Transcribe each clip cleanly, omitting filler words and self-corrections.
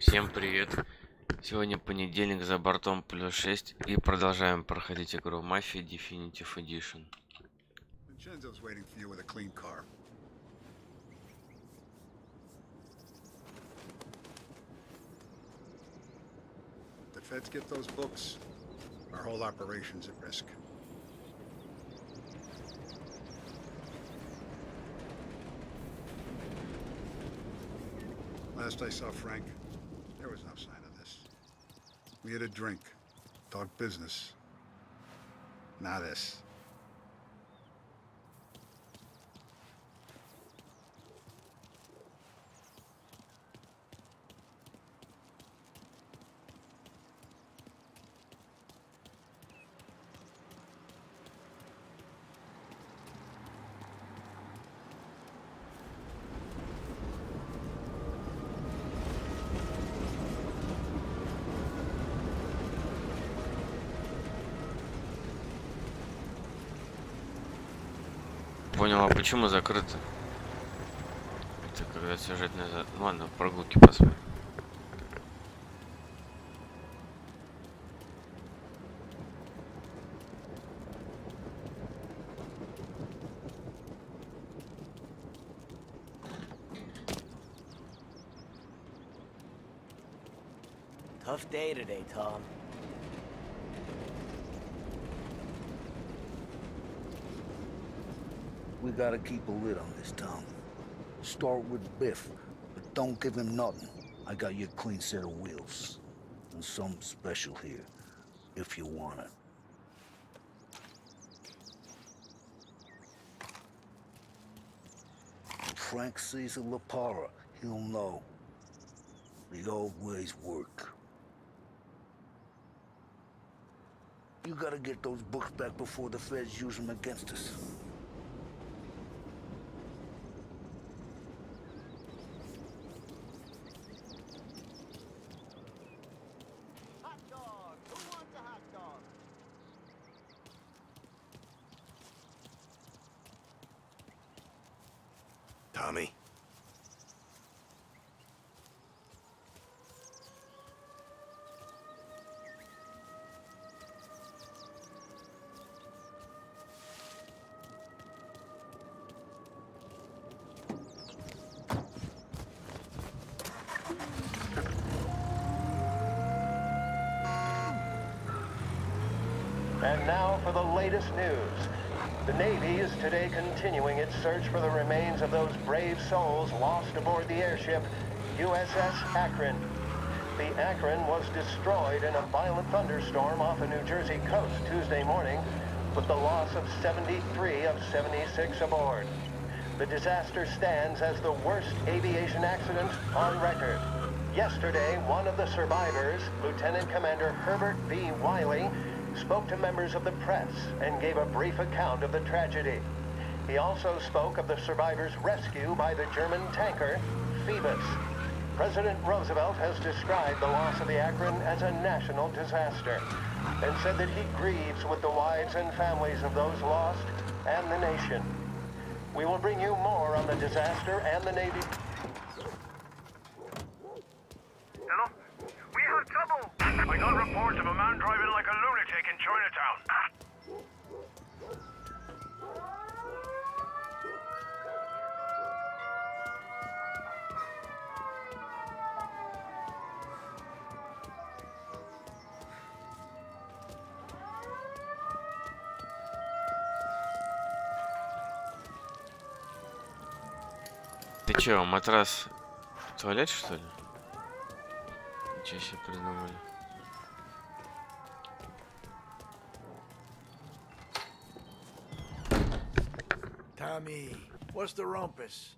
Всем привет! Сегодня понедельник, за бортом +6 и продолжаем проходить игру Mafia Definitive Edition. Vincenzo's waiting for you with a clean car. If the feds get those books, our whole operation's at risk. Last I saw Frank, there was no sign of this. We had a drink, talk business. Now this. Понял, а почему закрыто? Это когда сюжетная... Ладно, прогулки посмотрим. Tough day today, Tom. We gotta keep a lid on this town. Start with Biff, but don't give him nothing. I got you a clean set of wheels. And something special here, if you want it. When Frank sees a La Parra, he'll know. The old ways work. You gotta get those books back before the feds use them against us. Tommy? And now for the latest news. The Navy is today continuing its search for the remains of those brave souls lost aboard the airship USS Akron. The Akron was destroyed in a violent thunderstorm off the New Jersey coast Tuesday morning, with the loss of 73 of 76 aboard. The disaster stands as the worst aviation accident on record. Yesterday, one of the survivors, Lieutenant Commander Herbert B. Wiley, spoke to members of the press and gave a brief account of the tragedy. He also spoke of the survivors' rescue by the German tanker, Phoebus. President Roosevelt has described the loss of the Akron as a national disaster and said that he grieves with the wives and families of those lost and the nation. We will bring you more on the disaster and the Navy. Hello? We have trouble! I got reports of a man driving like a lunatic in Chinatown. Ты чё, матрас в туалет, что ли? Ничего себе придумали. Tommy, what's the rumpus?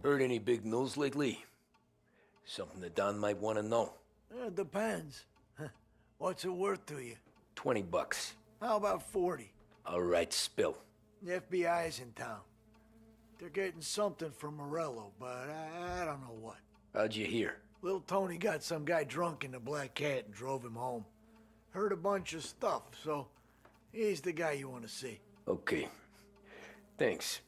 Heard any big news lately? Something that Don might want to know. Depends. What's it worth to you? $20. How about 40? All right, spill. The FBI's in town. They're getting something from Morello, but I don't know what. How'd you hear? Little Tony got some guy drunk in the Black Cat and drove him home. heard a bunch of stuff, so he's the guy you want to see. Okay. Thanks.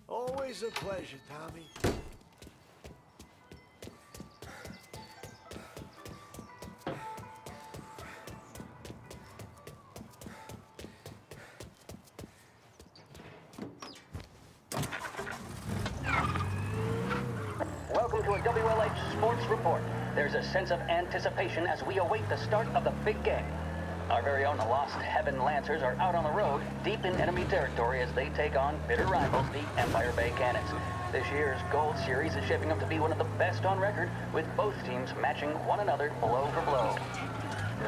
Always a pleasure, Tommy. Welcome to a WLH Sports Report. There's a sense of anticipation as we await the start of the big game. Our very own Lost Heaven Lancers are out on the road, deep in enemy territory as they take on bitter rivals, the Empire Bay Cannons. This year's Gold Series is shaping up to be one of the best on record, with both teams matching one another blow for blow.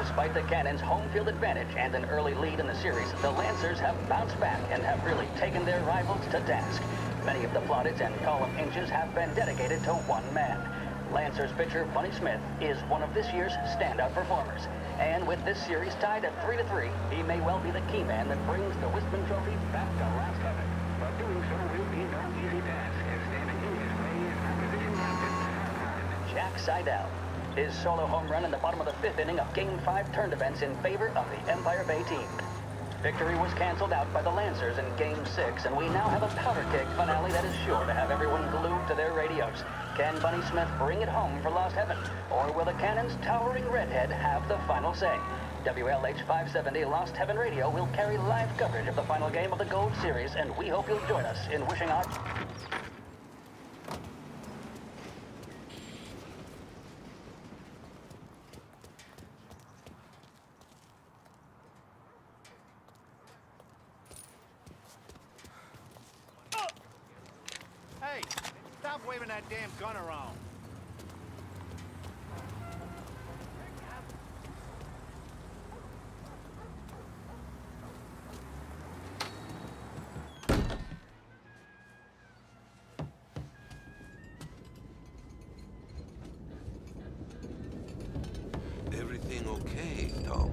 Despite the Cannons' home field advantage and an early lead in the series, the Lancers have bounced back and have really taken their rivals to task. Many of the plaudits and column inches have been dedicated to one man. Lancers pitcher Bunny Smith is one of this year's standout performers. And with this series tied at 3-3, he may well be the key man that brings the Wistman Trophy back to last heaven. But doing so will be no easy task, as standing in his way is opposition captain Jack Seidel. His solo home run in the bottom of the fifth inning of Game 5 turned events in favor of the Empire Bay team. Victory was canceled out by the Lancers in Game 6, and we now have a powder keg finale that is sure to have everyone glued to their radios. Can Bunny Smith bring it home for Lost Heaven, or will the Cannon's towering redhead have the final say? WLH 570 Lost Heaven Radio will carry live coverage of the final game of the Gold Series, and we hope you'll join us in wishing our... Hey, stop waving that damn gun around. Everything okay, Tom?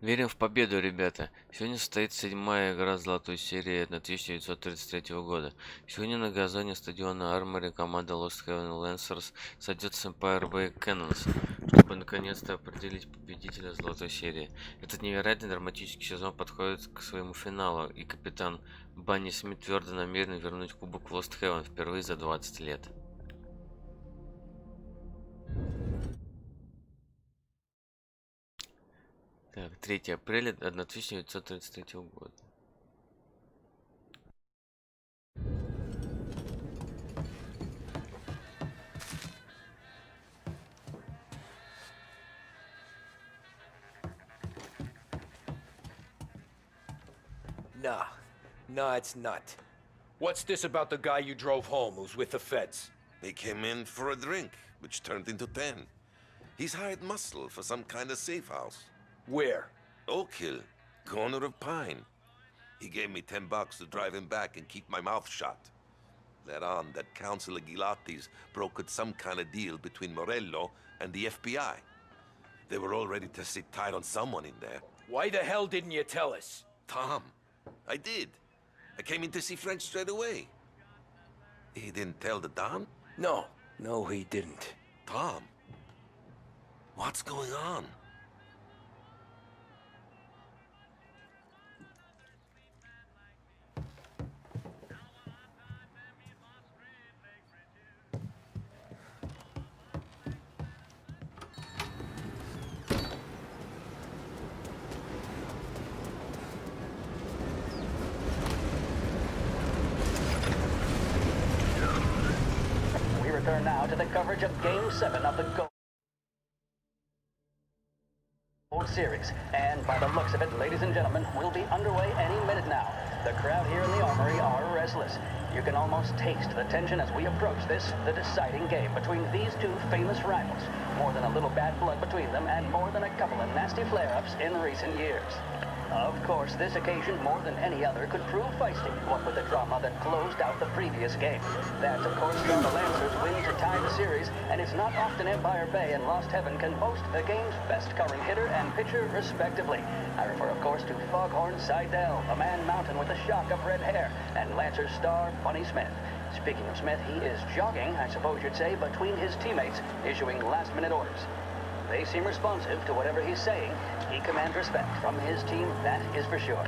Верим в победу, ребята. Сегодня состоится 7-я игра золотой серии 1933 года. Сегодня на газоне стадиона Армори команда Lost Heaven Lancers сойдет с Empire Bay Cannons, чтобы наконец-то определить победителя золотой серии. Этот невероятный драматический сезон подходит к своему финалу, и капитан Банни Смит твердо намерен вернуть кубок Lost Heaven впервые за 20 лет. Так, 3 апреля 1933 года. Nah. Nah, it's not. What's this about the guy you drove home who's with the feds? He came in for a drink, which turned into 10. He's hired muscle for some kind of safe house. Where? Oak Hill, corner of Pine. He gave me $10 to drive him back and keep my mouth shut. Let on that Councilor Gilatti's brokered some kind of deal between Morello and the FBI. They were all ready to sit tight on someone in there. Why the hell didn't you tell us? Tom, I did. I came in to see French straight away. He didn't tell the Don? No. No, he didn't. Tom, what's going on? We return now to the coverage of Game 7 of the Gold Series. And by the looks of it, ladies and gentlemen, we'll be underway any minute now. The crowd here in the Armory are restless. You can almost taste the tension as we approach this, the deciding game between these two famous rivals. More than a little bad blood between them, and more than a couple of nasty flare-ups in recent years. Of course, this occasion, more than any other, could prove feisty, what with the drama that closed out the previous game. That, of course, saw the Lancers win to tie the series, and it's not often Empire Bay and Lost Heaven can boast the game's best current hitter and pitcher, respectively. I refer, of course, to Foghorn Seidel, a man mountain with a shock of red hair, and Lancers star Bunny Smith. Speaking of Smith, he is jogging, I suppose you'd say, between his teammates, issuing last-minute orders. They seem responsive to whatever he's saying. He commands respect from his team, that is for sure.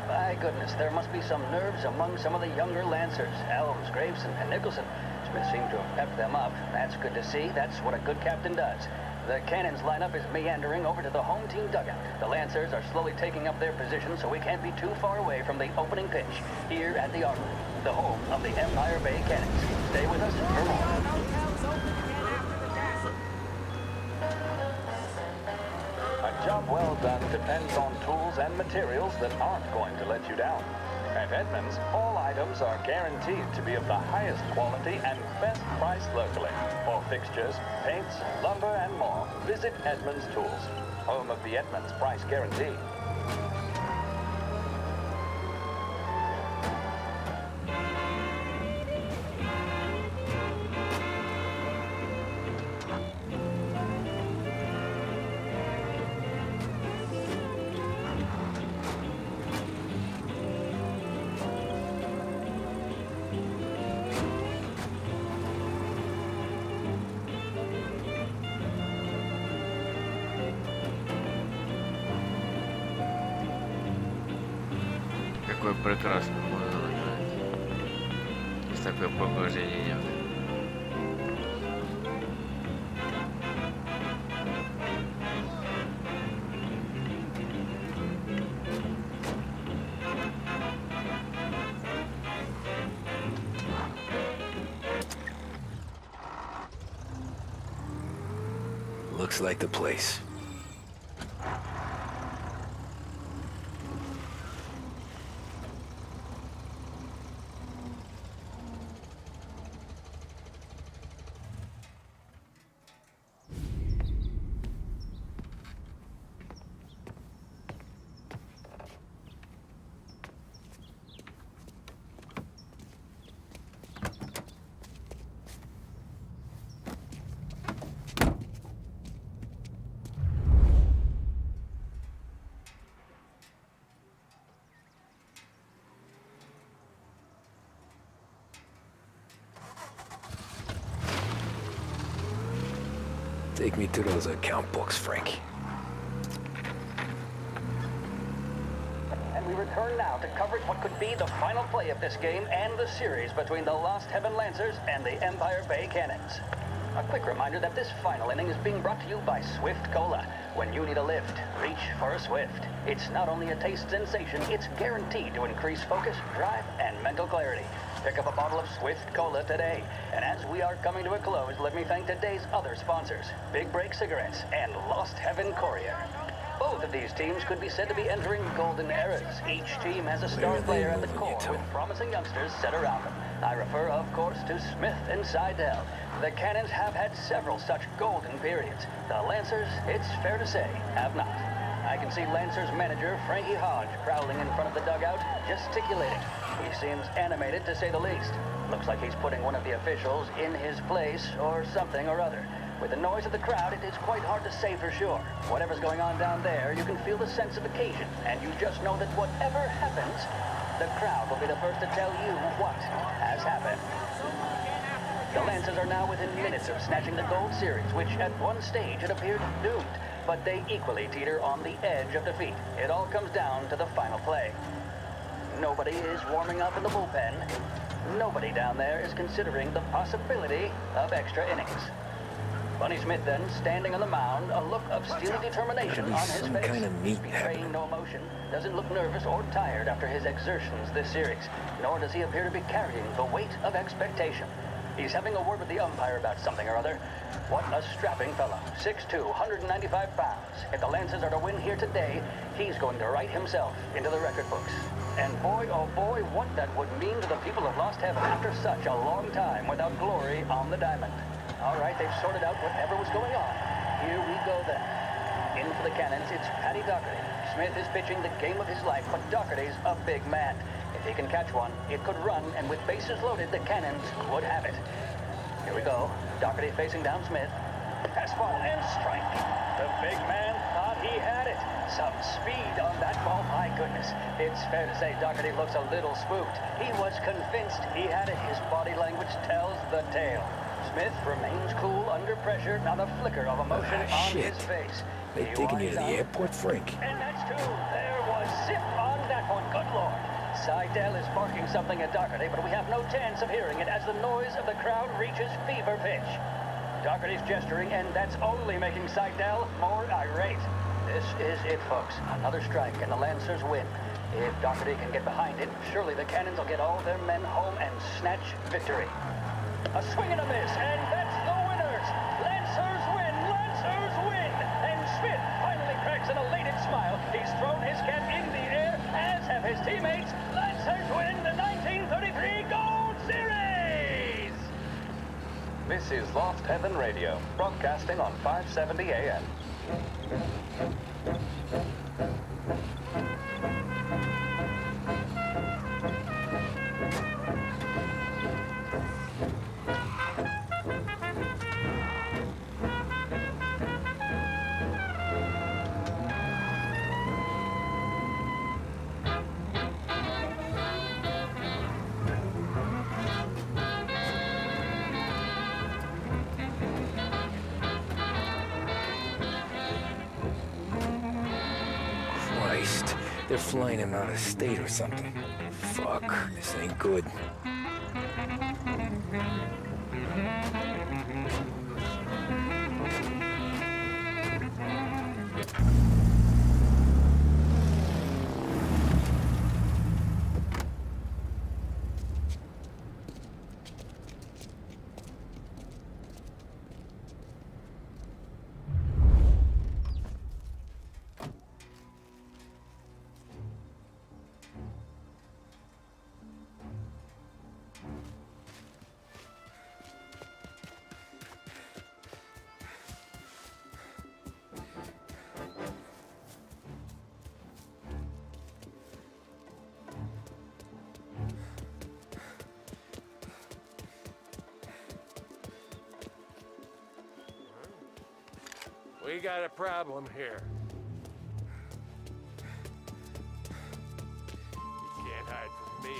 By goodness, there must be some nerves among some of the younger Lancers. Elms, Graves, and Nicholson. Smith seemed to have pepped them up. That's good to see. That's what a good captain does. The Cannons lineup is meandering over to the home team dugout. The Lancers are slowly taking up their position, so we can't be too far away from the opening pitch here at the Armory, the home of the Empire Bay Cannons. Stay with us for more. A job well done depends on tools and materials that aren't going to let you down. At Edmunds, all items are guaranteed to be of the highest quality and best price locally. For fixtures, paints, lumber, and more, visit Edmunds Tools, home of the Edmunds price guarantee. Какой прекрасный монумент. Есть такое положение. Looks like the place. Take me to those account books, Frank. And we return now to coverage what could be the final play of this game and the series between the Lost Heaven Lancers and the Empire Bay Cannons. A quick reminder that this final inning is being brought to you by Swift Cola. When you need a lift, reach for a Swift. It's not only a taste sensation, it's guaranteed to increase focus, drive, and mental clarity. Pick up a bottle of Swift Cola today. And as we are coming to a close, let me thank today's other sponsors, Big Break Cigarettes and Lost Heaven Courier. Both of these teams could be said to be entering golden eras. Each team has a star player at the core with promising youngsters set around them. I refer, of course, to Smith and Seidel. The Cannons have had several such golden periods. The Lancers, it's fair to say, have not. I can see Lancers manager Frankie Hodge prowling in front of the dugout, gesticulating. He seems animated, to say the least. Looks like he's putting one of the officials in his place, or something or other. With the noise of the crowd, it is quite hard to say for sure. Whatever's going on down there, you can feel the sense of occasion, and you just know that whatever happens, the crowd will be the first to tell you what has happened. The Lancers are now within minutes of snatching the gold series, which at one stage had appeared doomed, but they equally teeter on the edge of defeat. It all comes down to the final play. Nobody is warming up in the bullpen. Nobody down there is considering the possibility of extra innings. Bunny Smith then, standing on the mound, a look of steely determination on his face. Kind of meat Betraying no emotion, doesn't look nervous or tired after his exertions this series, nor does he appear to be carrying the weight of expectation. He's having a word with the umpire about something or other. What a strapping fellow. 6'2", 195 pounds. If the Lancers are to win here today, he's going to write himself into the record books. And boy, oh boy, what that would mean to the people of Lost Heaven after such a long time without glory on the diamond. All right, they've sorted out whatever was going on. Here we go then. In for the Cannons, it's Paddy Doherty. Smith is pitching the game of his life, but Doherty's a big man. If he can catch one, it could run, and with bases loaded, the Cannons would have it. Here we go. Doherty facing down Smith. Fastball and strike. The big man thought he had it. Some speed on that ball, my goodness. It's fair to say Doherty looks a little spooked. He was convinced he had it. His body language tells the tale. Smith remains cool under pressure, not a flicker of emotion on his face. They taking you to the airport, Frank? And that's two. There was zip on that one. Good Lord. Seidel is barking something at Doherty, but we have no chance of hearing it as the noise of the crowd reaches fever pitch. Doherty's gesturing, and that's only making Seidel more irate. This is it, folks. Another strike, and the Lancers win. If Doherty can get behind it, surely the Cannons will get all their men home and snatch victory. A swing and a miss, and that's the winners! Lancers win! Lancers win! And Smith finally cracks an elated smile. He's thrown his cap in the air, as have his teammates. Lancers win the 1933 Gold Series! This is Lost Heaven Radio, broadcasting on 570 AM. Christ, they're flying him out of state or something. Fuck, this ain't good. We got a problem here. You can't hide from me.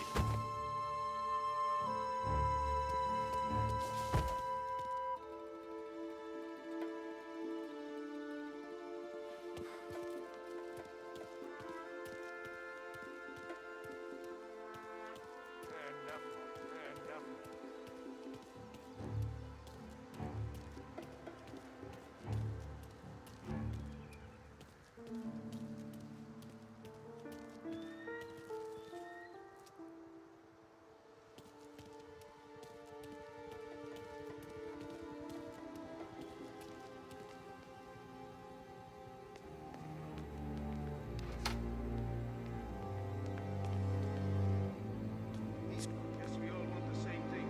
Guess we all want the same thing.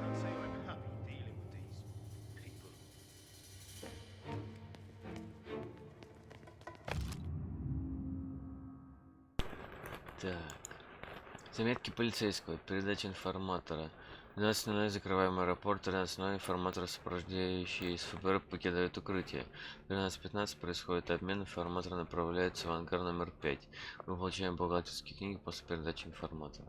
Can't say I'm happy dealing with these people. Так. Заметки полицейского. Передача информатора. 12:00 закрываем аэропорт. 13:00 информаторы, сопровождающие из ФБР, покидают укрытие. 12:15 происходит обмен. Информатор направляется в ангар номер 5. Мы получаем бухгалтерские книги после передачи информатора.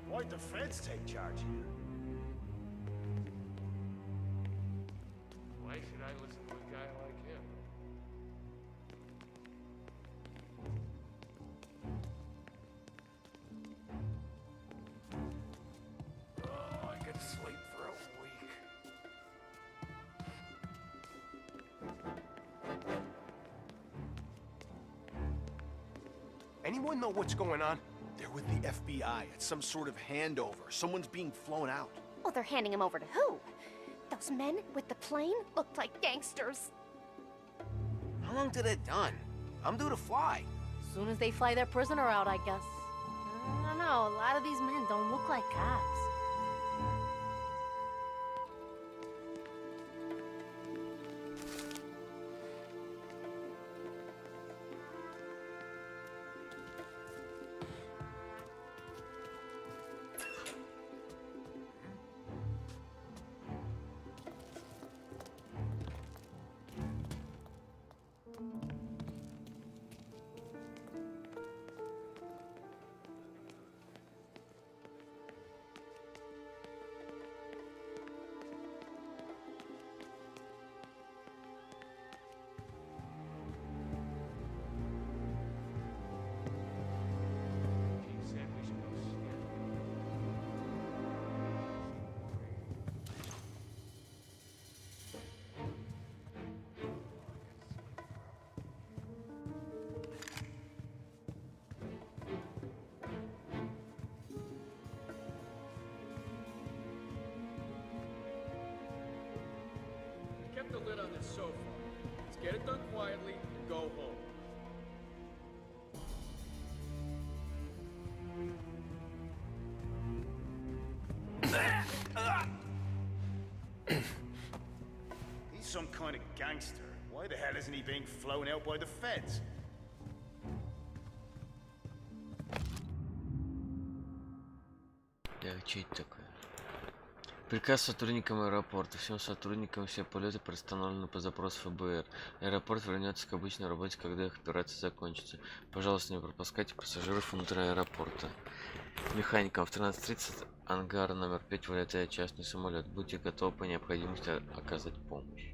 Why'd the feds take charge here? Why should I listen to a guy like him? Anyone know what's going on? They're with the FBI. It's some sort of handover. Someone's being flown out. Oh, they're handing him over to who? Those men with the plane looked like gangsters. How long till they're done? I'm due to fly. Soon as they fly their prisoner out, I guess. I don't know, a lot of these men don't look like cops. The lid on this so far. Let's get it done quietly and go home. He's some kind of gangster. Why the hell isn't he being flown out by the feds? Так, что это такое? Приказ сотрудникам аэропорта. Всем сотрудникам все полеты приостановлены по запросу ФБР. Аэропорт вернется к обычной работе, когда их операция закончится. Пожалуйста, не пропускайте пассажиров внутрь аэропорта. Механикам в 13:30 ангар номер 5 вылетает частный самолет. Будьте готовы по необходимости оказать помощь.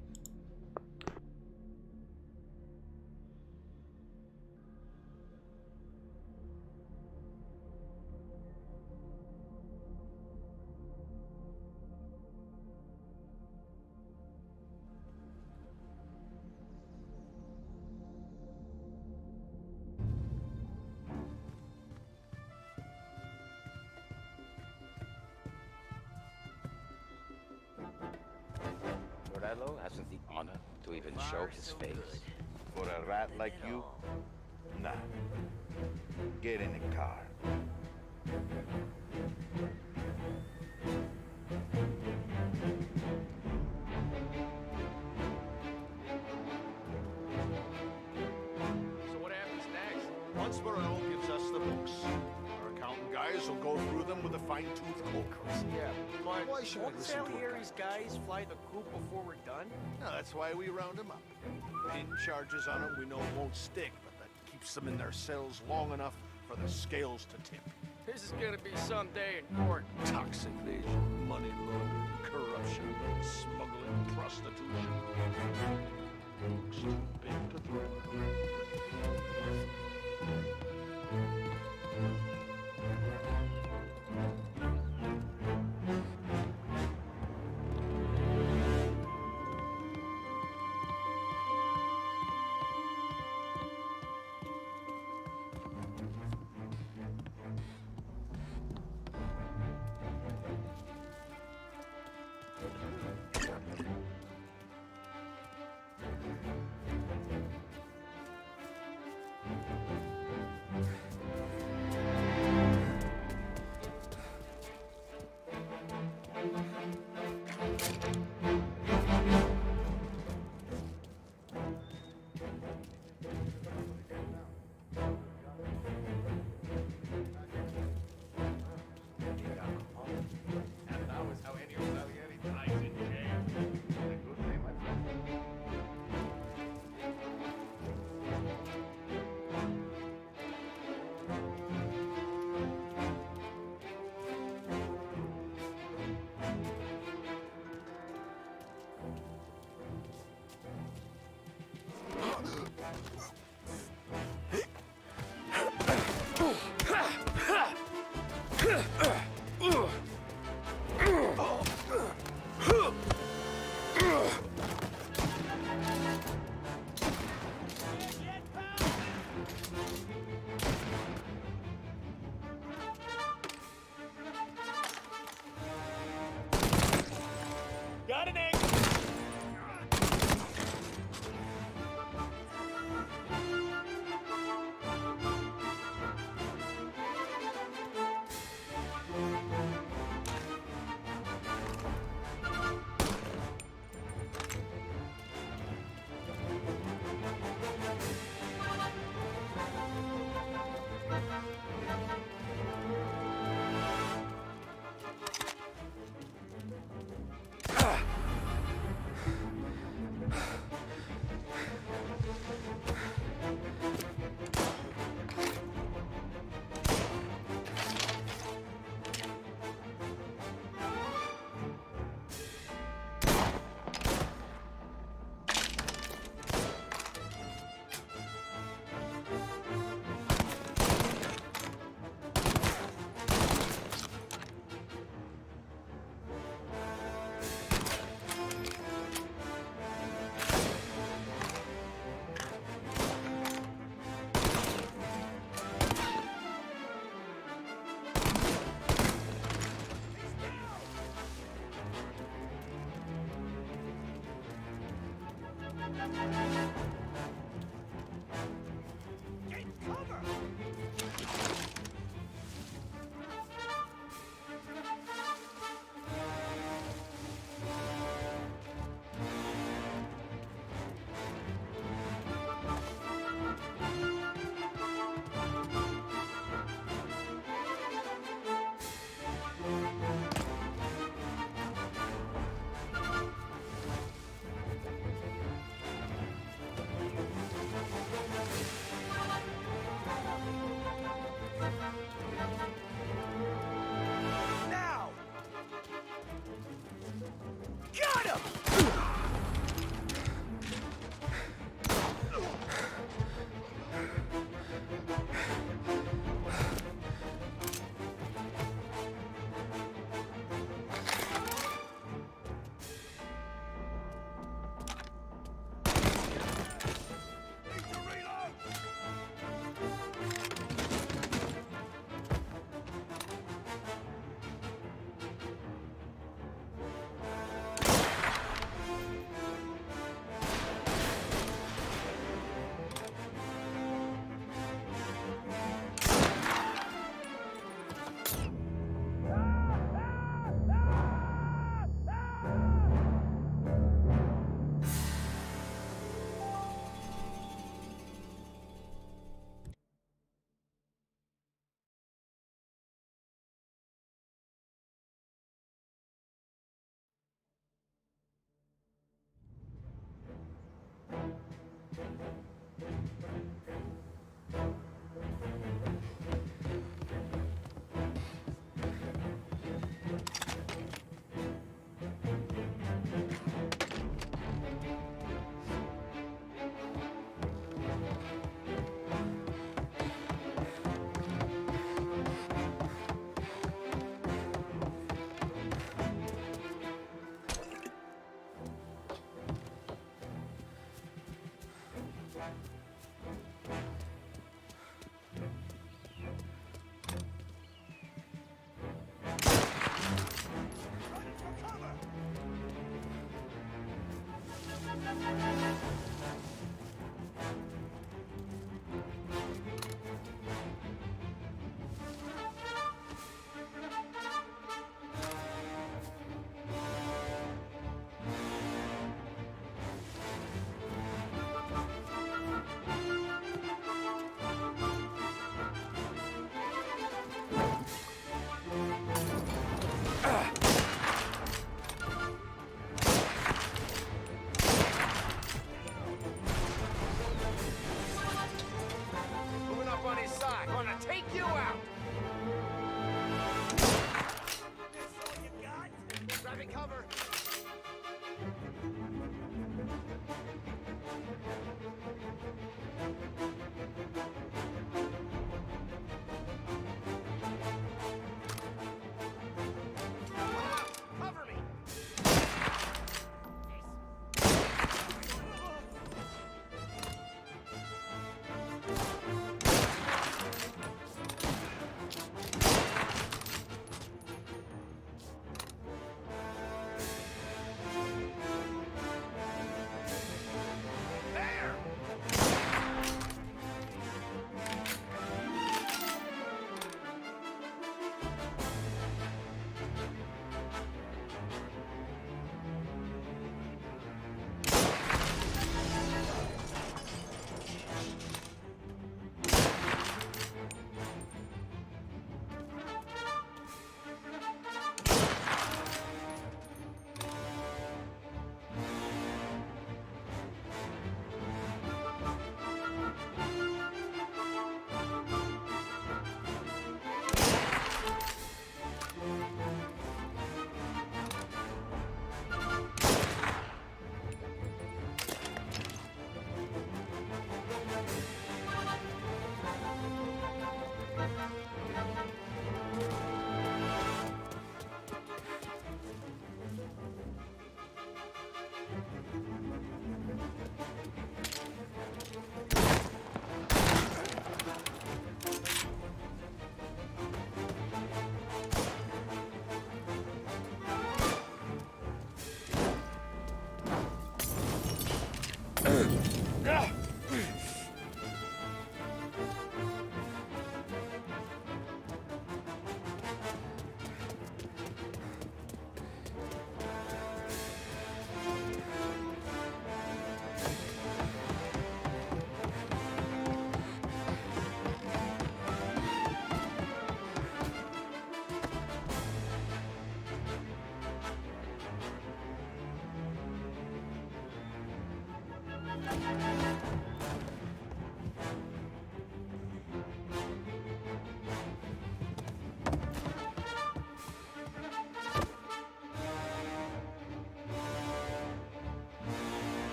Morello hasn't the honor to even show his face. For a rat like you? Nah. Get in the car. So what happens next? Once Morello gives us the books, our accountant guys will go through them with a fine-tooth comb. Yeah, but Why should I won't listen Sal to a Harry's guys fly the coop before we're done? No, that's why we round them up. Pin charges on them we know won't stick, but that keeps them in their cells long enough for the scales to tip. This is gonna be some day in court. Tax evasion, money laundering, corruption, smuggling, prostitution. Books too big to throw.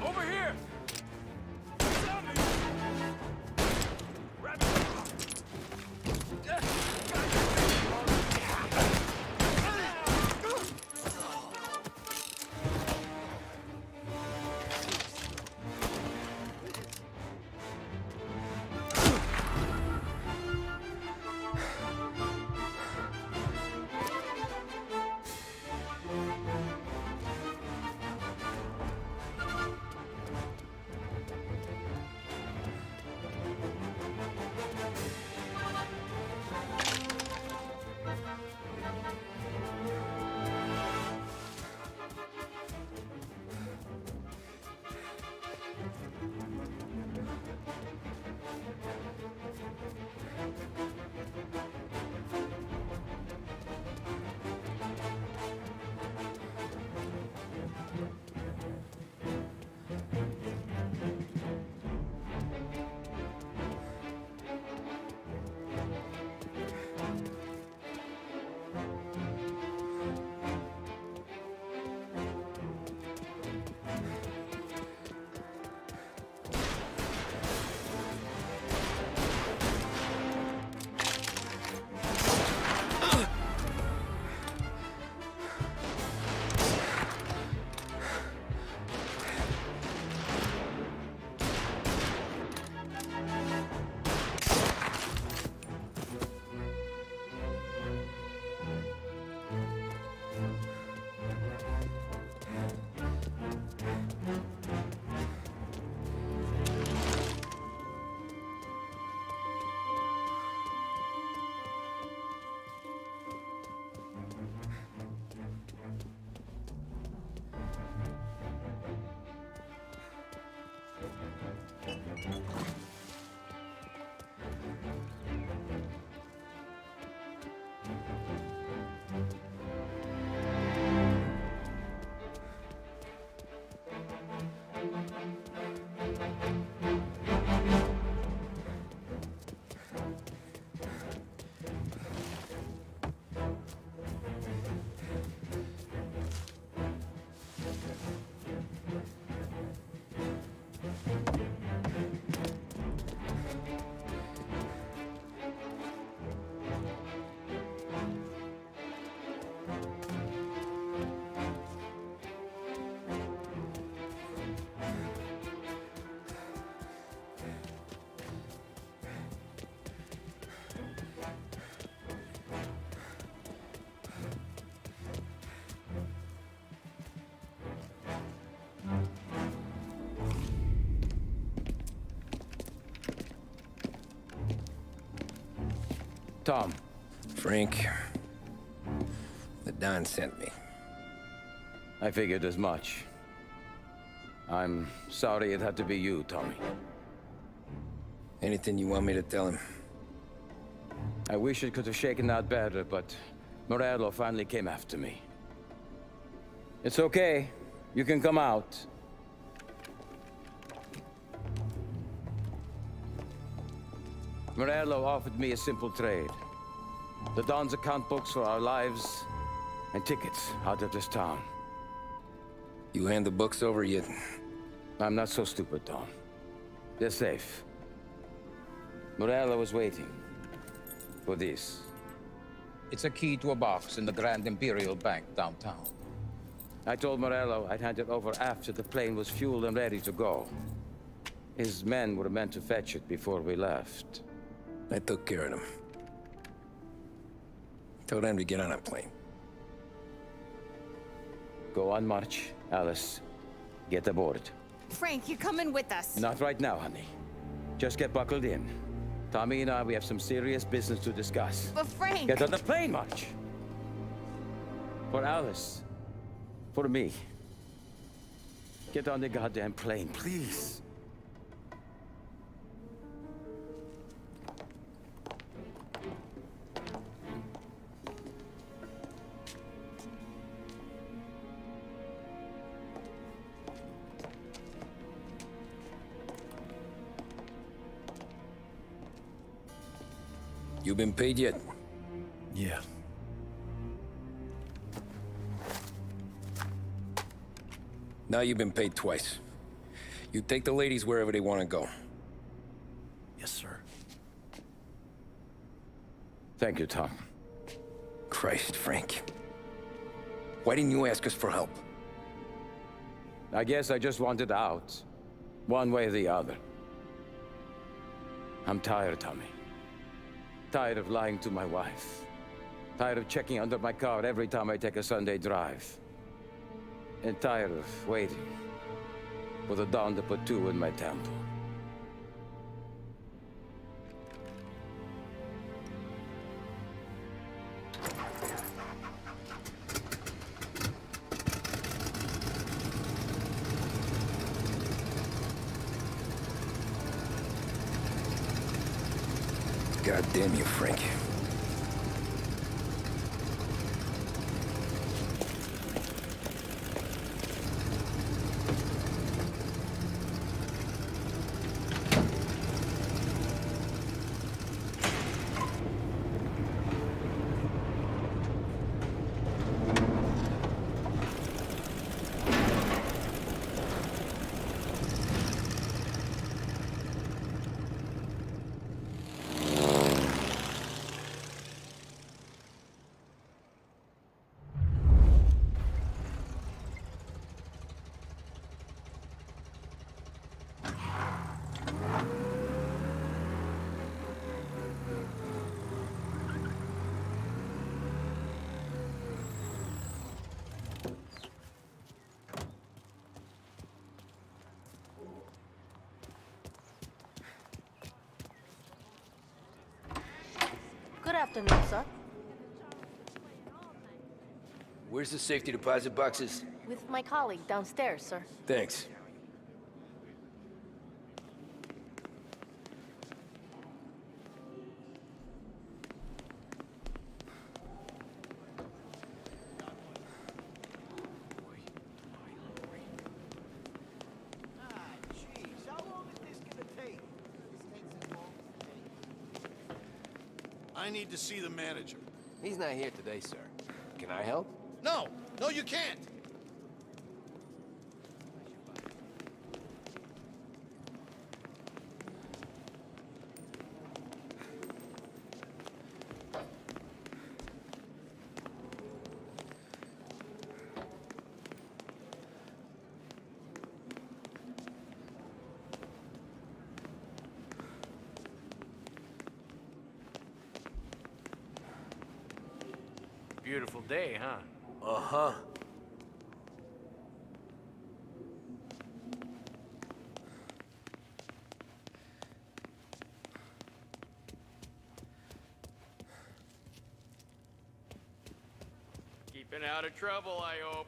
Over here! Tom. Frank. The Don sent me. I figured as much. I'm sorry it had to be you, Tommy. Anything you want me to tell him? I wish it could have shaken out better, but Morello finally came after me. It's okay. You can come out. Morello offered me a simple trade. The Don's account books for our lives and tickets out of this town. You hand the books over yet? I'm not so stupid, Don. They're safe. Morello was waiting for this. It's a key to a box in the Grand Imperial Bank downtown. I told Morello I'd hand it over after the plane was fueled and ready to go. His men were meant to fetch it before we left. I took care of them. Told them to get on a plane. Go on march, Alice. Get aboard. Frank, you're coming with us. Not right now, honey. Just get buckled in. Tommy and I, we have some serious business to discuss. But Frank... Get on the plane, March! For Alice. For me. Get on the goddamn plane, please. You been paid yet? Yeah. Now you've been paid twice. You take the ladies wherever they want to go. Yes, sir. Thank you, Tom. Christ, Frank. Why didn't you ask us for help? I guess I just wanted out. One way or the other. I'm tired, Tommy. Tired of lying to my wife. Tired of checking under my car every time I take a Sunday drive. And tired of waiting for the dawn to put two in my temple. God damn you, Frank. Good afternoon, sir. Where's the safety deposit boxes? With my colleague downstairs, sir. Thanks. I need to see the manager. He's not here today, sir. Can I help? No! No, you can't! Beautiful day, huh? Uh-huh. Keeping out of trouble, I hope.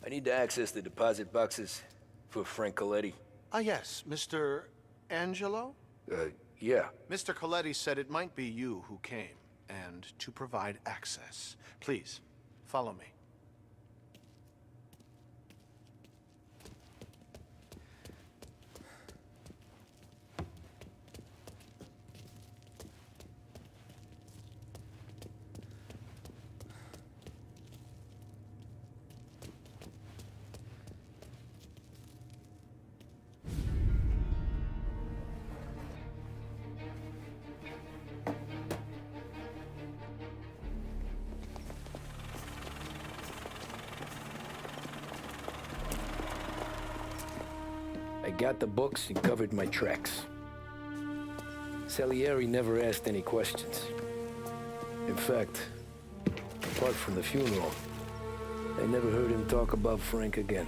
I need to access the deposit boxes for Frank Coletti. Ah, yes, Mr. Angelo? Yeah. Mr. Coletti said it might be you who came, and to provide access. Please, follow me. I got the books and covered my tracks. Salieri never asked any questions. In fact, apart from the funeral, I never heard him talk about Frank again.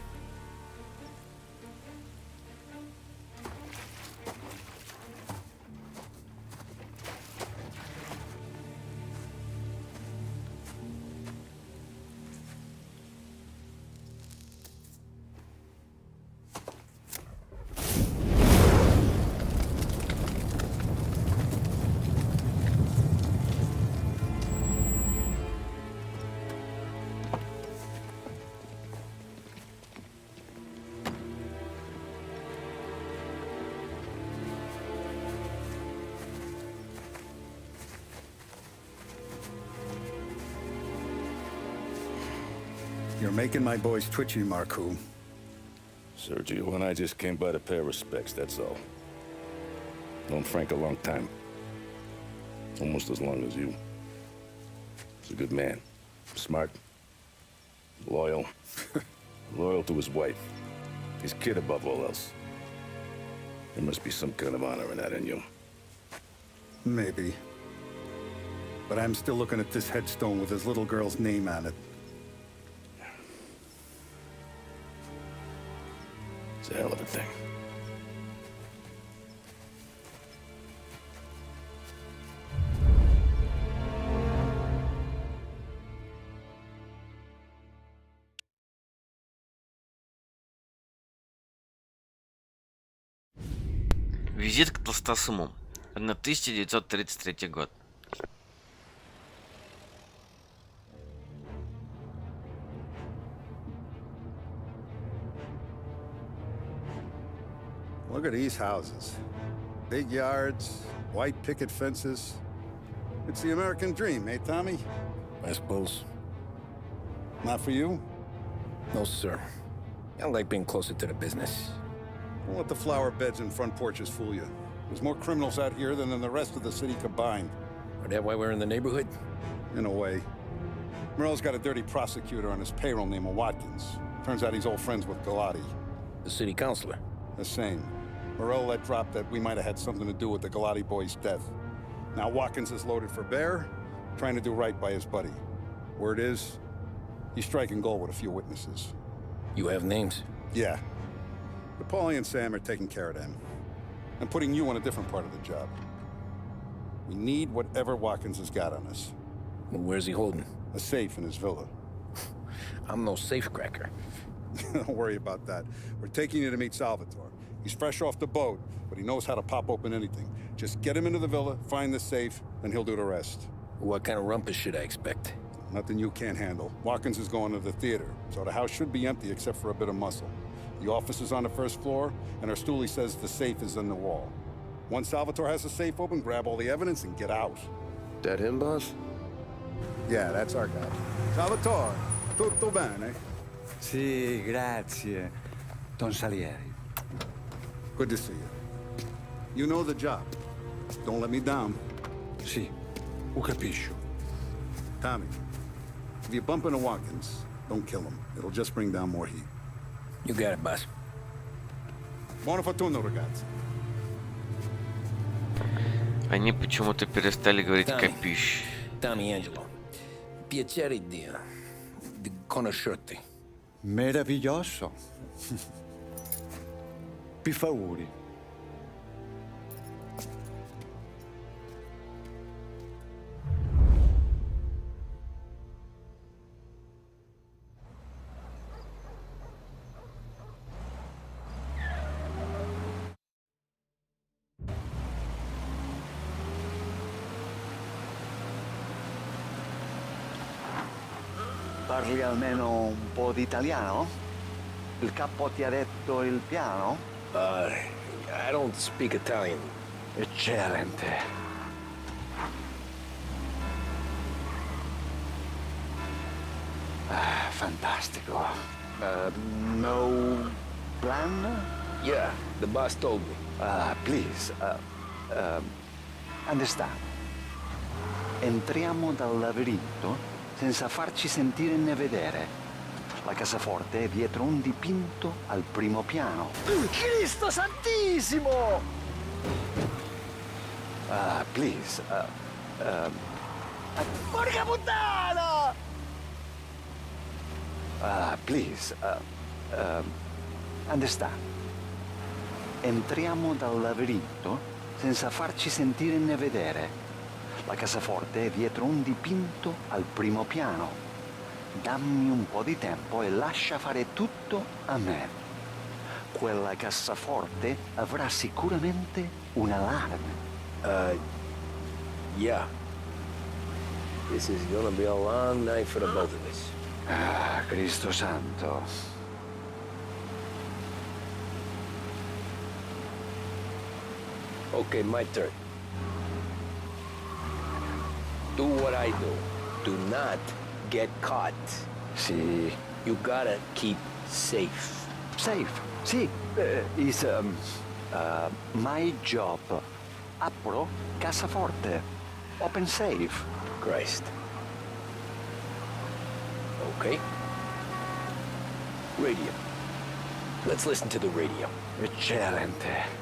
You're making my boys twitchy, Marku. Sergio and I just came by to pay our respects, that's all. Known Frank a long time. Almost as long as you. He's a good man. Smart. Loyal. Loyal to his wife. His kid above all else. There must be some kind of honor in that in you. Maybe. But I'm still looking at this headstone with his little girl's name on it. It's a hell of a thing. Визит к Толстосумам. 1933 год. Look at these houses. Big yards, white picket fences. It's the American dream, eh, Tommy? I suppose. Not for you? No, sir. I like being closer to the business. Don't let the flower beds and front porches fool you. There's more criminals out here than in the rest of the city combined. Is that why we're in the neighborhood? In a way. Merle's got a dirty prosecutor on his payroll named Watkins. Turns out he's old friends with Galati. The city councilor? The same. Morello let drop that we might have had something to do with the Galati boy's death. Now Watkins is loaded for bear, trying to do right by his buddy. Word is, he's striking gold with a few witnesses. You have names? Yeah. But Paulie and Sam are taking care of them. I'm putting you on a different part of the job. We need whatever Watkins has got on us. Well, where's he holding? A safe in his villa. I'm no safecracker. Don't worry about that. We're taking you to meet Salvatore. He's fresh off the boat, but he knows how to pop open anything. Just get him into the villa, find the safe, and he'll do the rest. What kind of rumpus should I expect? Nothing you can't handle. Watkins is going to the theater, so the house should be empty except for a bit of muscle. The office is on the first floor, and our stoolie says the safe is in the wall. Once Salvatore has the safe open, grab all the evidence and get out. That him, boss? Yeah, that's our guy. Salvatore, tutto bene? Sì, grazie, Don Salieri. Good to see you. You know the job. Don't let me down. Sì, ho capisco. Tommy, if you bump into Watkins, don't kill him. It'll just bring down more heat. You got it, boss. Buona fortuna, ragazzi. Они почему-то перестали говорить «копищ». Tommy Angelo. Piacere di conoscerti. Meraviglioso. Per favore. Parli almeno un po' di italiano? Il capo ti ha detto il piano? I don't speak Italian. Eccellente. Fantastico. No plan? Yeah, the boss told me. Please, understand. Entriamo dal labirinto senza farci sentire né vedere. La cassaforte è dietro un dipinto al primo piano. Cristo santissimo! Please, porca puttana! Please, understand. Entriamo dal labirinto senza farci sentire né vedere. La cassaforte è dietro un dipinto al primo piano. Dammi un po' di tempo e lascia fare tutto a me. Quella cassaforte avrà sicuramente un allarme. Yeah. This is gonna be a long night for the both of us. Cristo santo. Okay, my turn. Do what I do. Do not get caught. Sì. You gotta keep safe. Safe? Sì. Is my job. Apro cassaforte. Open safe. Christ. Okay. Radio. Let's listen to the radio. Eccellente.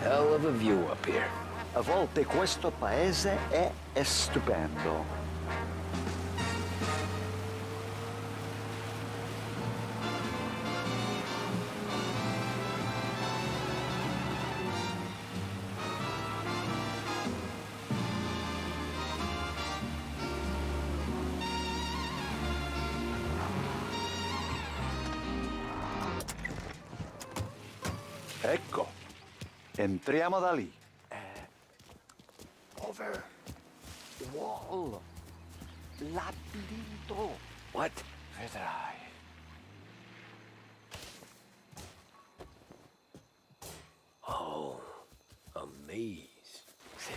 Hell of a view up here. A volte questo paese è stupendo. Ecco, entriamo da lì. Over. Wall. Labirinto. What? Vedrai. Oh, a maze. Sì,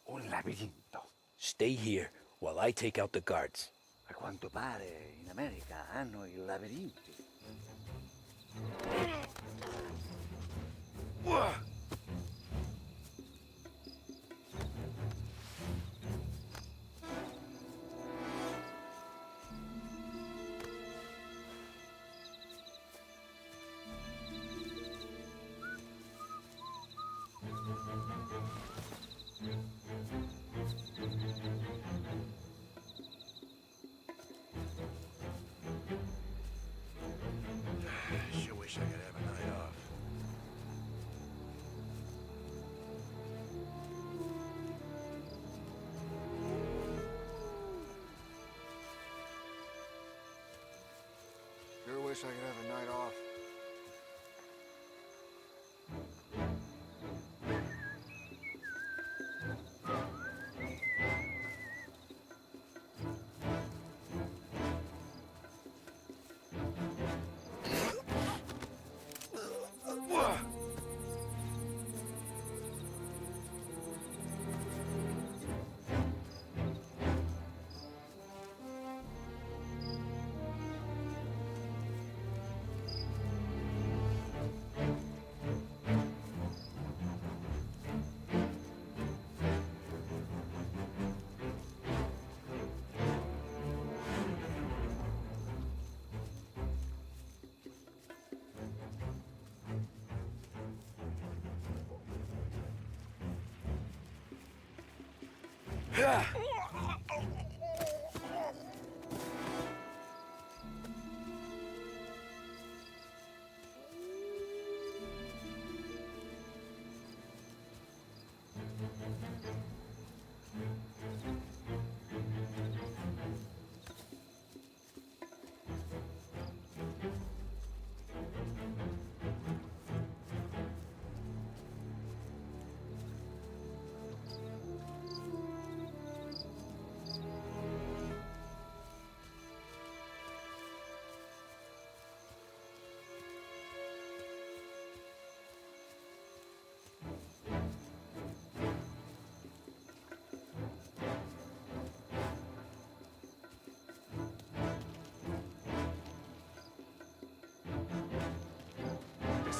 un labirinto. Stay here while I take out the guards. A quanto pare in America hanno i labirinti. Sure wish I could have a night off. Sure wish I could have a night off.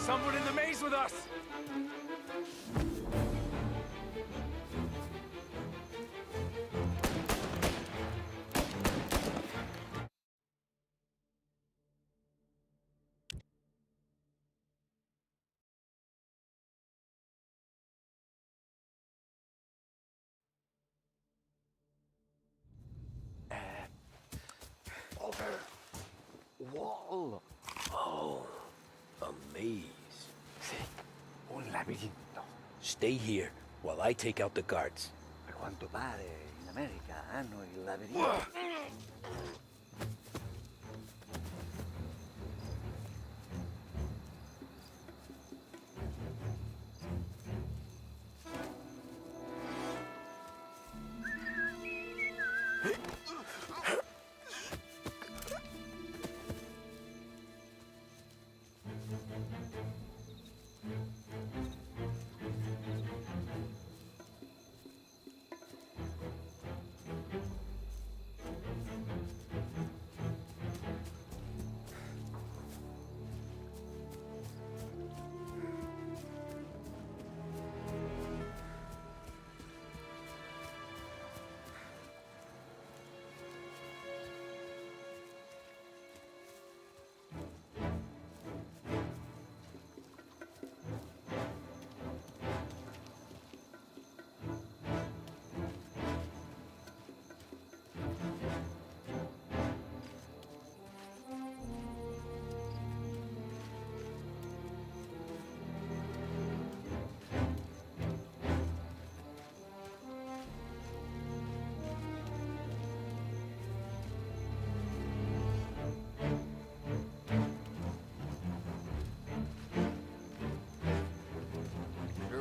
someone in the maze with us! Wall. Oh, a maze. Sì, un labirinto. Stay here while I take out the guards. A quanto pare in America hanno il labirinto.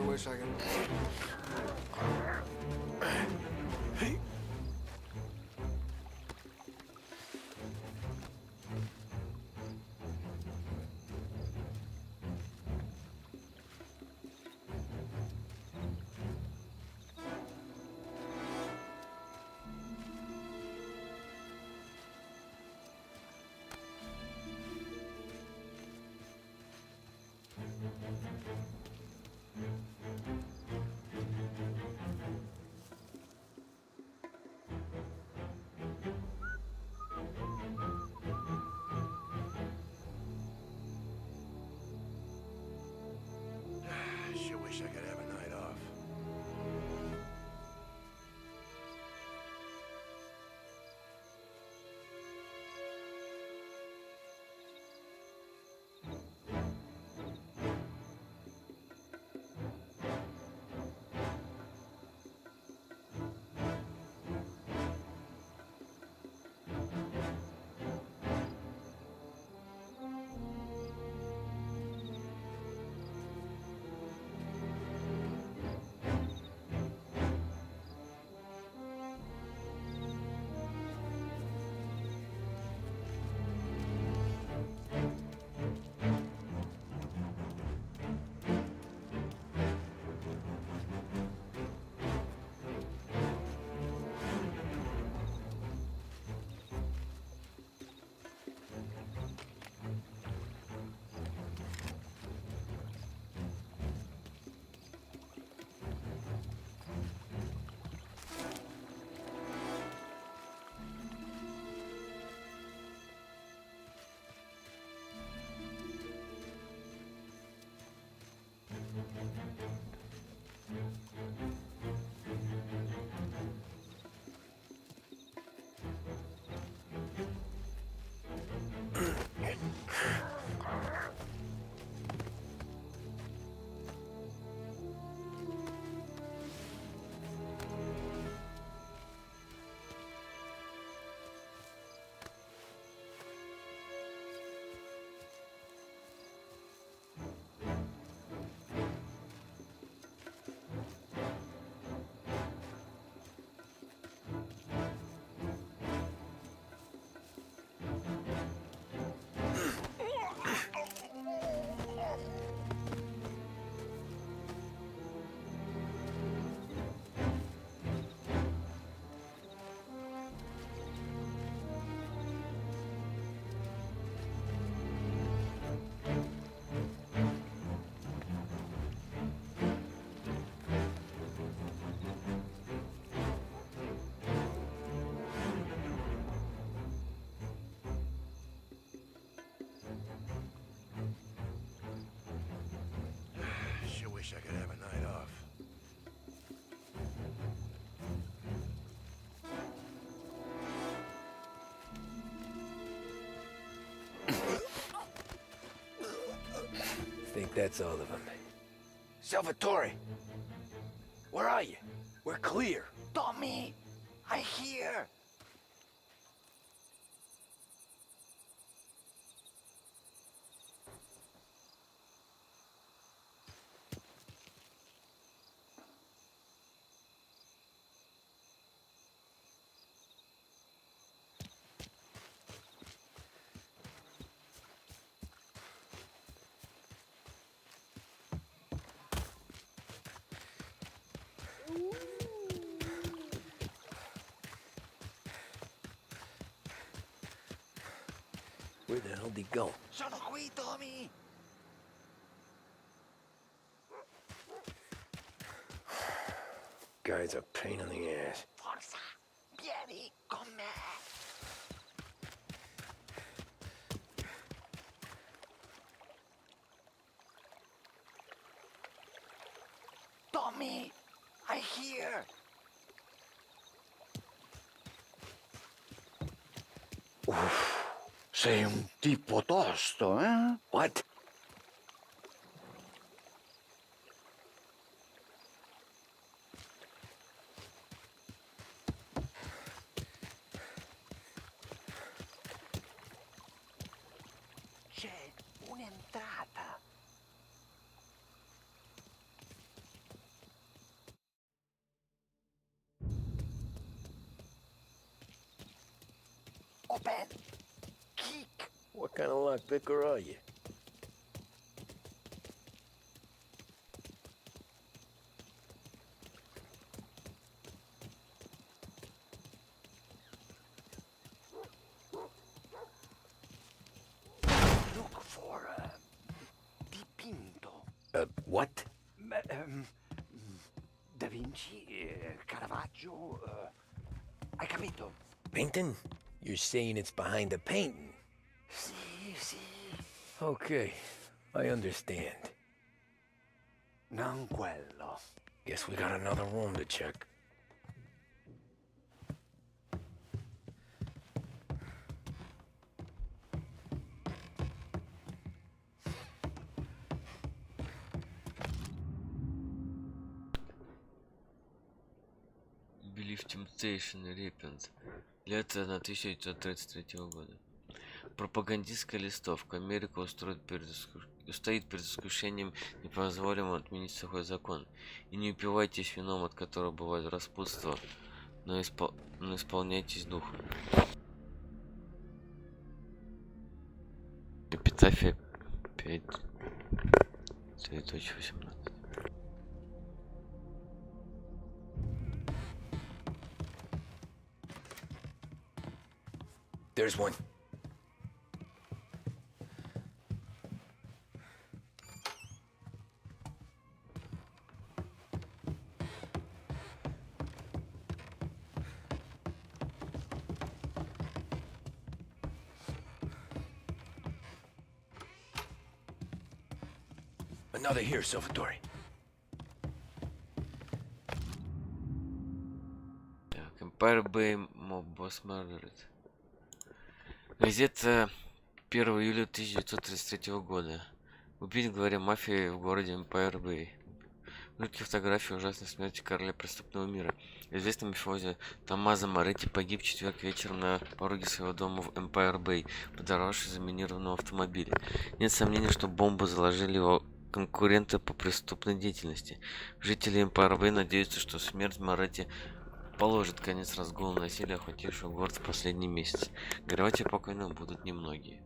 Wait a second. think that's all of them. Salvatore! Where are you? We're clear. Tommy, I hear. Where the hell did he go? Sono qui, Tommy. Guy's a pain in the ass. Forza, vieni con me. Tommy, I hear. Sei un tipo tosto, eh? What? C'è un'entrata. Open. Kick. What kind of lockpicker are you? Look for dipinto. What? Da Vinci, Caravaggio. Hai capito? Painting? You're saying it's behind the painting? Sì, sì. Okay, I understand. Non quello. Guess we got another room to check. Believe Temptation Repent. Лето 1933 года. Пропагандистская листовка. Америка стоит перед искушением непозволимо отменить сухой закон. И не упивайтесь вином, от которого бывает распутство, но исполняйтесь духом. Эпитафия 5.18. There's one. Another here, Salvatore. Так, Empire Bay Mob Boss Murdered. Газета 1 июля 1933 года. Убить главаря мафии в городе Empire Bay. Жуткие фотографии ужасной смерти короля преступного мира. Известный мафиози Томмазо Моретти погиб в четверг вечером на пороге своего дома в Empire Bay, подорвавшись заминированного автомобиля. Нет сомнений, что бомбу заложили его конкуренты по преступной деятельности. Жители Empire Bay надеются, что смерть Моретти положит конец разгулу насилия, охватившего город в последний месяц. Горевать о покойном будут немногие.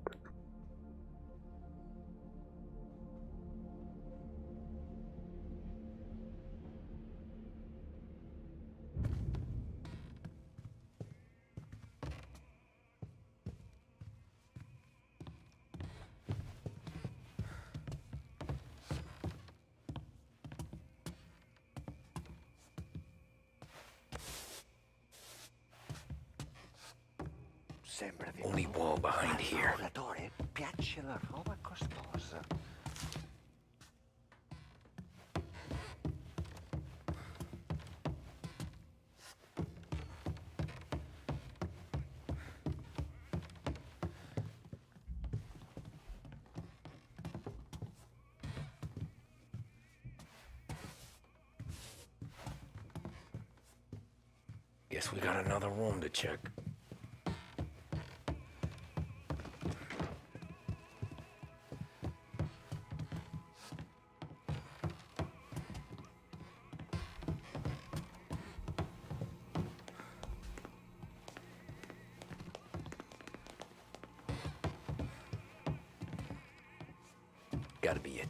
Sembra di Only wall behind here. Piace la roba costosa. Guess we got another room to check. Gotta be it.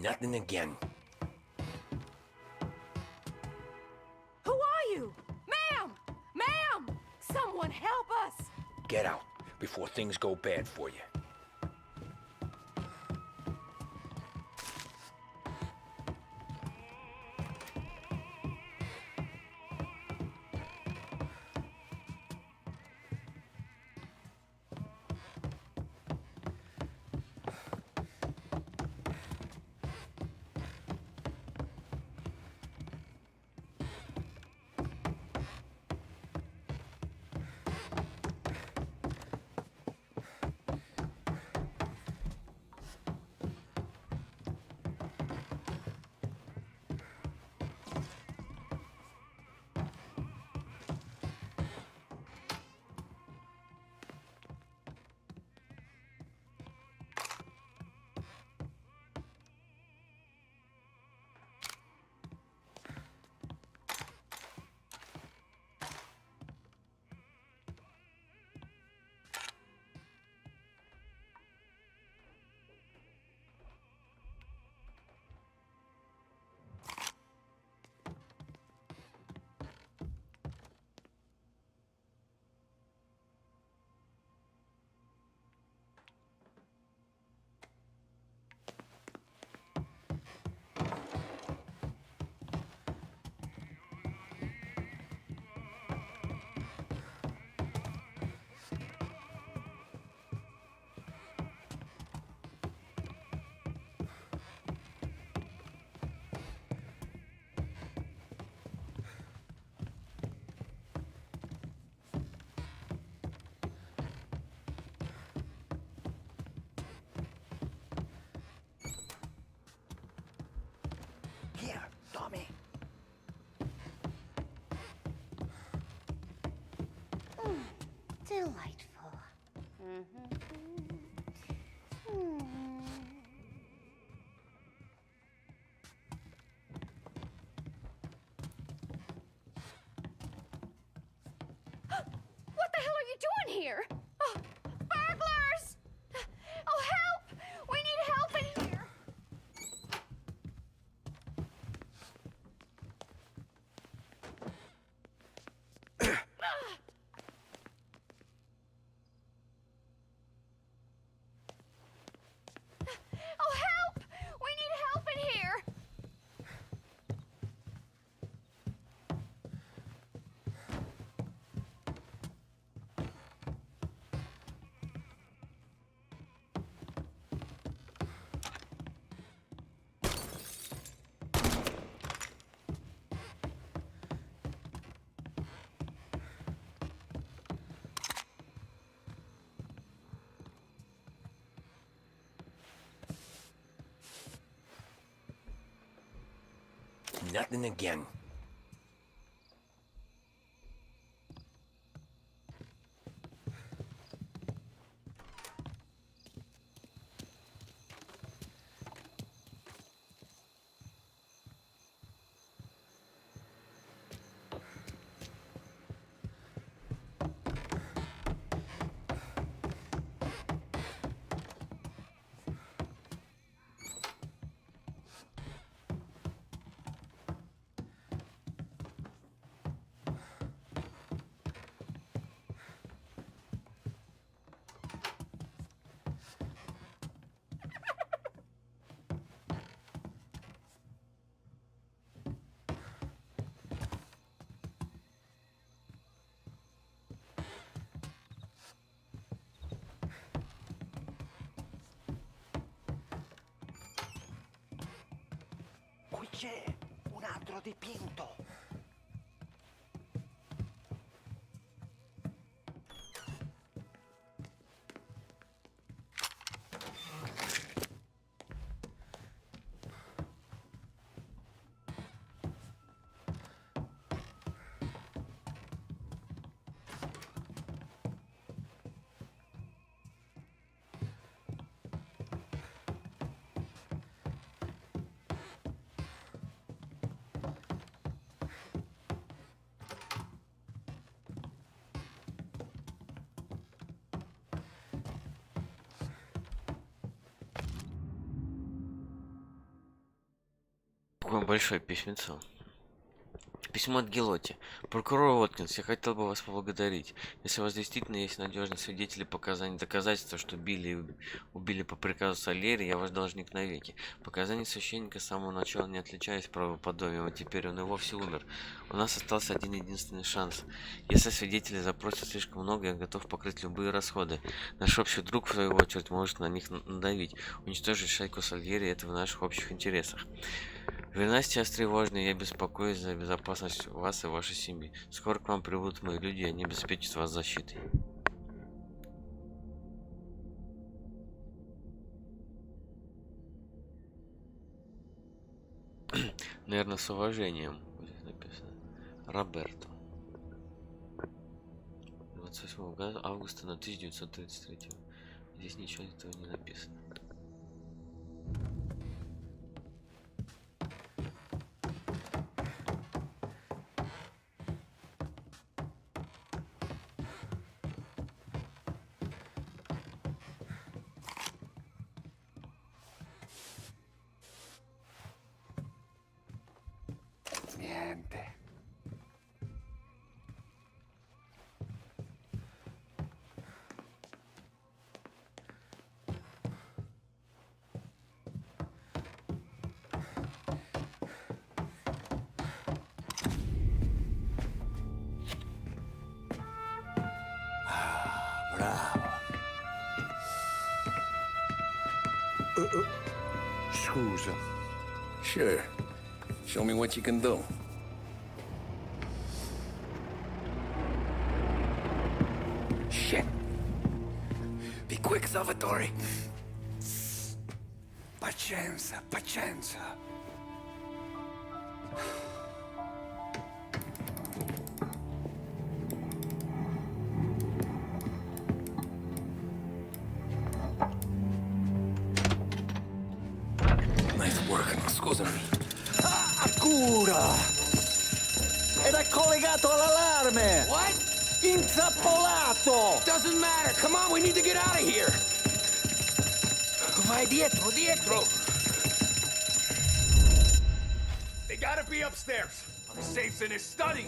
Nothing again. Who are you? Ma'am! Ma'am! Someone help us! Get out before things go bad for you. Here, Tommy. Delightful. What the hell are you doing here? Oh, burglars! Oh, help! We need help in here! Oh, help! We need help in here! Nothing again. Qui c'è un altro dipinto. Такое большое письмецо. Письмо от Гелоти. Прокурор Уоткинс, я хотел бы вас поблагодарить. Если у вас действительно есть надежные свидетели, показания, доказательства, что убили по приказу Сальери, я ваш должник навеки. Показания священника с самого начала не отличались правоподобием, а теперь он и вовсе умер. У нас остался один единственный шанс. Если свидетели запросят слишком много, я готов покрыть любые расходы. Наш общий друг, в свою очередь, может на них надавить. Уничтожить шайку Сальери — это в наших общих интересах. Верности тревожны, я беспокоюсь за безопасность вас и вашей семьи. Скоро к вам прибудут мои люди, и они обеспечат вас защитой. Наверное, с уважением будет написано. Роберто. 28 августа на 1933. Здесь ничего этого не написано. Niente. Bravo. Scusa. Sure. Show me what you can do. Shit. Be quick, Salvatore. Pazienza, pazienza. Nice work, scusami. Cura! Era collegato all'allarme! What? Intrappolato! Doesn't matter. Come on, we need to get out of here. Vai dietro, dietro! They gotta be upstairs. The safe's in his study.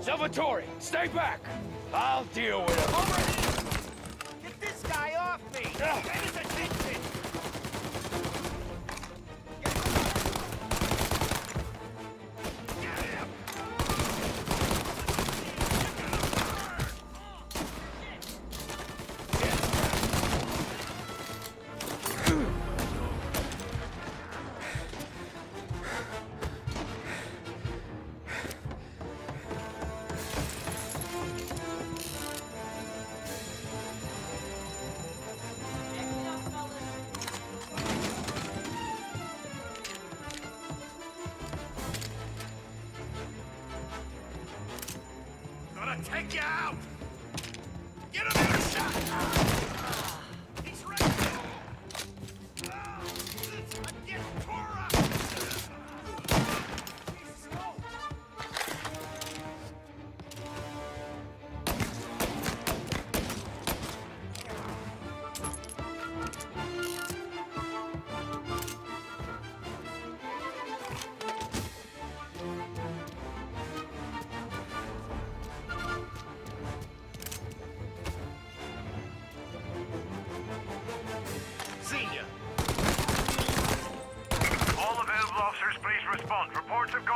Salvatore, stay back! I'll deal with him. Get this guy off me! Get his attention!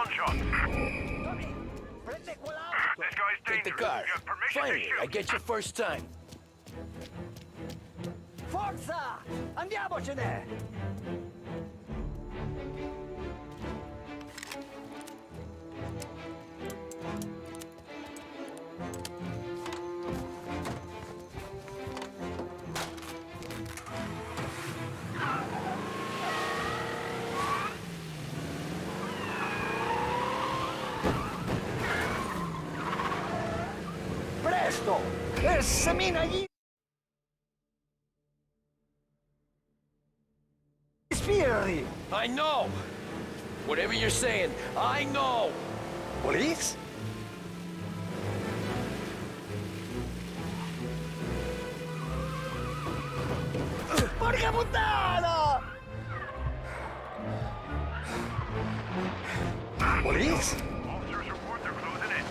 pawn shots. This guy's Take the dangerous. car. You have permission to Finally, I shoot. get your first time. Forza! Andiamocene! Presto! Semina gli sbirri! I know! Whatever you're saying, I know! Police? Porca puttana! Police? Officers report they're closing in.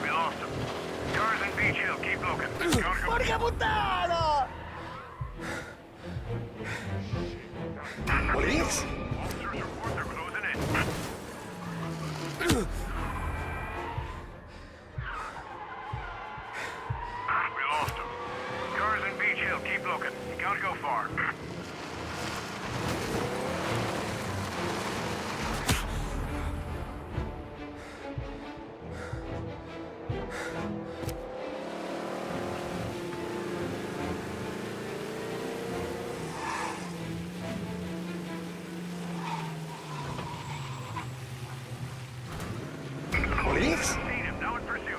We lost him. Cars in Beach Hill, keep looking. Porca puttana! Police? Officers report they're closing in. We lost him. Cars in Beach Hill, keep looking. You can't go far. Police? Seen him, now in pursuit.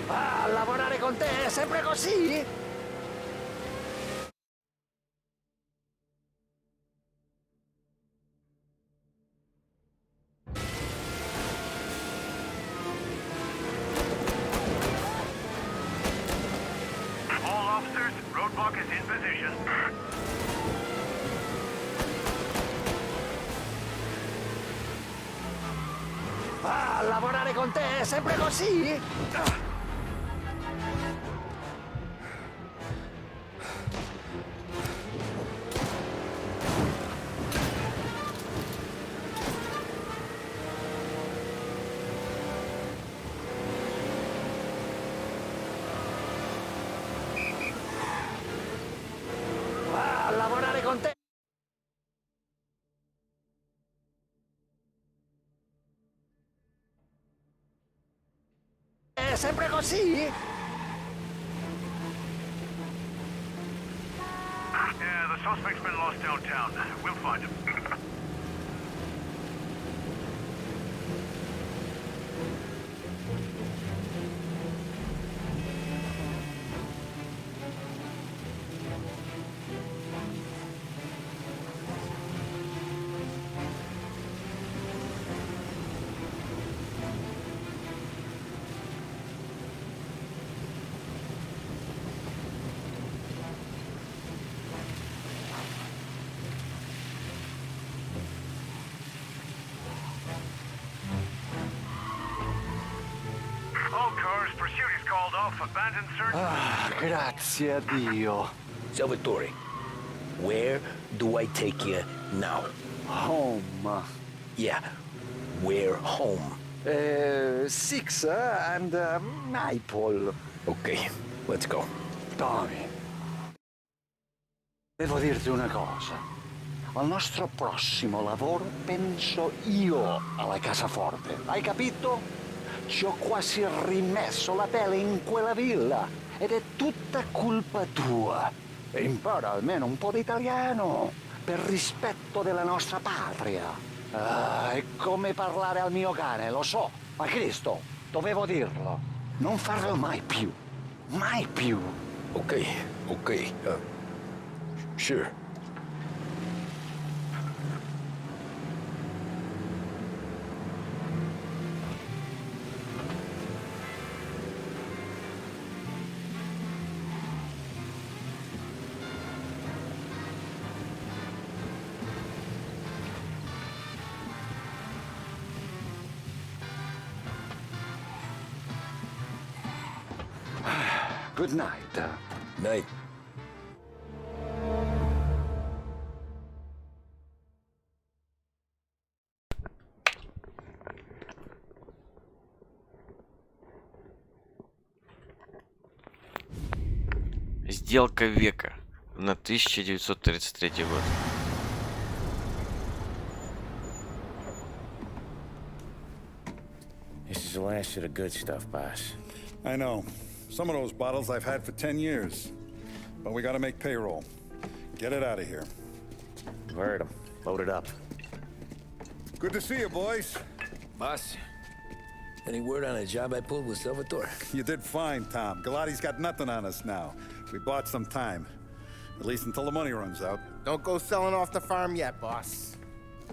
Ah, lavorare con te è sempre così? All officers, roadblock is in position. Ah, lavorare con te è sempre così? Ah, lavorare con te. È sempre così? Yeah, the suspect's been lost downtown. We'll find him. All cars, pursuit is called off. Abandoned search. Ah, grazie a Dio. Salvatore, where do I take you now? Home. Yeah, where home? Six and Maple. Okay, let's go. Tommy, devo dirti una cosa. Al nostro prossimo lavoro penso io alla cassaforte. Hai capito? Ci ho quasi rimesso la pelle in quella villa ed è tutta colpa tua. E impara almeno un po' di italiano per rispetto della nostra patria. Ah, è come parlare al mio cane, lo so, ma Cristo, dovevo dirlo. Non farlo mai più. Mai più. Okay, okay, sure. Good night. Night. Сделка века на 1933 год. This is the last of the good stuff, boss. I know. Some of those bottles I've had for 10 years. But we gotta make payroll. Get it out of here. Heard him. Load it up. Good to see you, boys. Boss, any word on a job I pulled with Salvatore? You did fine, Tom. Galati's got nothing on us now. We bought some time. At least until the money runs out. Don't go selling off the farm yet, boss.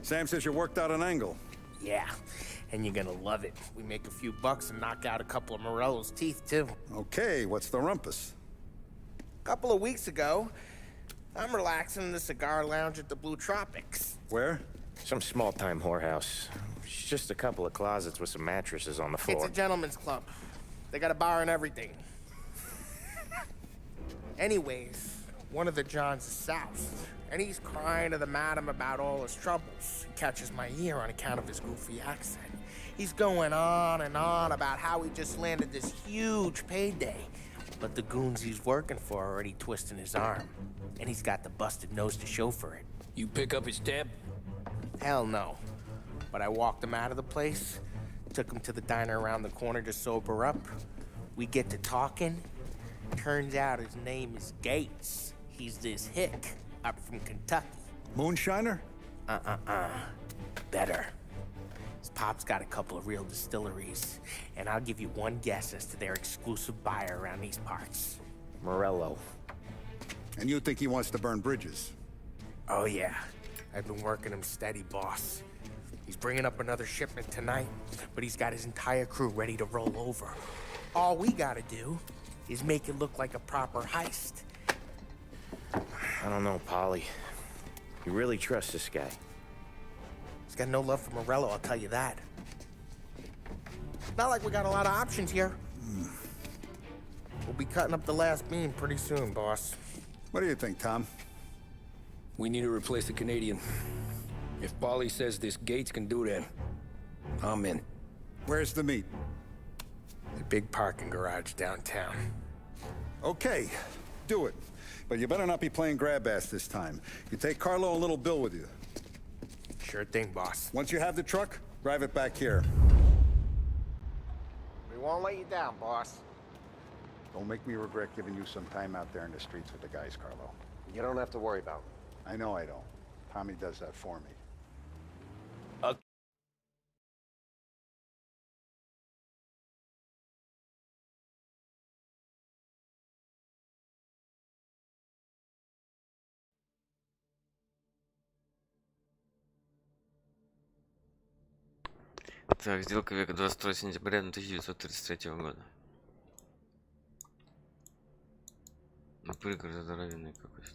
Sam says you worked out an angle. Yeah, and you're gonna love it. We make a few bucks and knock out a couple of Morello's teeth, too. Okay, what's the rumpus? A couple of weeks ago, I'm relaxing in the cigar lounge at the Blue Tropics. Where? Some small-time whorehouse. It's just a couple of closets with some mattresses on the floor. It's a gentleman's club. They got a bar and everything. Anyways, one of the Johns is south, and he's crying to the madam about all his troubles. He catches my ear on account of his goofy accent. He's going on and on about how he just landed this huge payday, but the goons he's working for are already twisting his arm, and he's got the busted nose to show for it. You pick up his tab? Hell no. But I walked him out of the place, took him to the diner around the corner to sober up. We get to talking. Turns out his name is Gates. He's this hick up from Kentucky. Moonshiner? Better. His pop's got a couple of real distilleries, and I'll give you one guess as to their exclusive buyer around these parts. Morello. And you think he wants to burn bridges? Oh yeah. I've been working him steady, boss. He's bringing up another shipment tonight, but he's got his entire crew ready to roll over. All we gotta do is make it look like a proper heist. I don't know, Polly. You really trust this guy? He's got no love for Morello, I'll tell you that. Not like we got a lot of options here. We'll be cutting up the last beam pretty soon, boss. What do you think, Tom? We need to replace the Canadian. If Polly says this Gates can do that, I'm in. Where's the meet? The big parking garage downtown. Okay, do it. But you better not be playing grab ass this time. You take Carlo and Little Bill with you. Sure thing, boss. Once you have the truck, drive it back here. We won't let you down, boss. Don't make me regret giving you some time out there in the streets with the guys, Carlo. You don't have to worry about it. I know I don't. Tommy does that for me. Так, сделка века 22 сентября 1933 года. Ну, пригород здоровенный какой-то.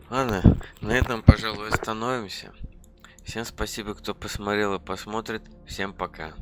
Ладно, на этом, пожалуй, остановимся. Всем спасибо, кто посмотрел и посмотрит. Всем пока.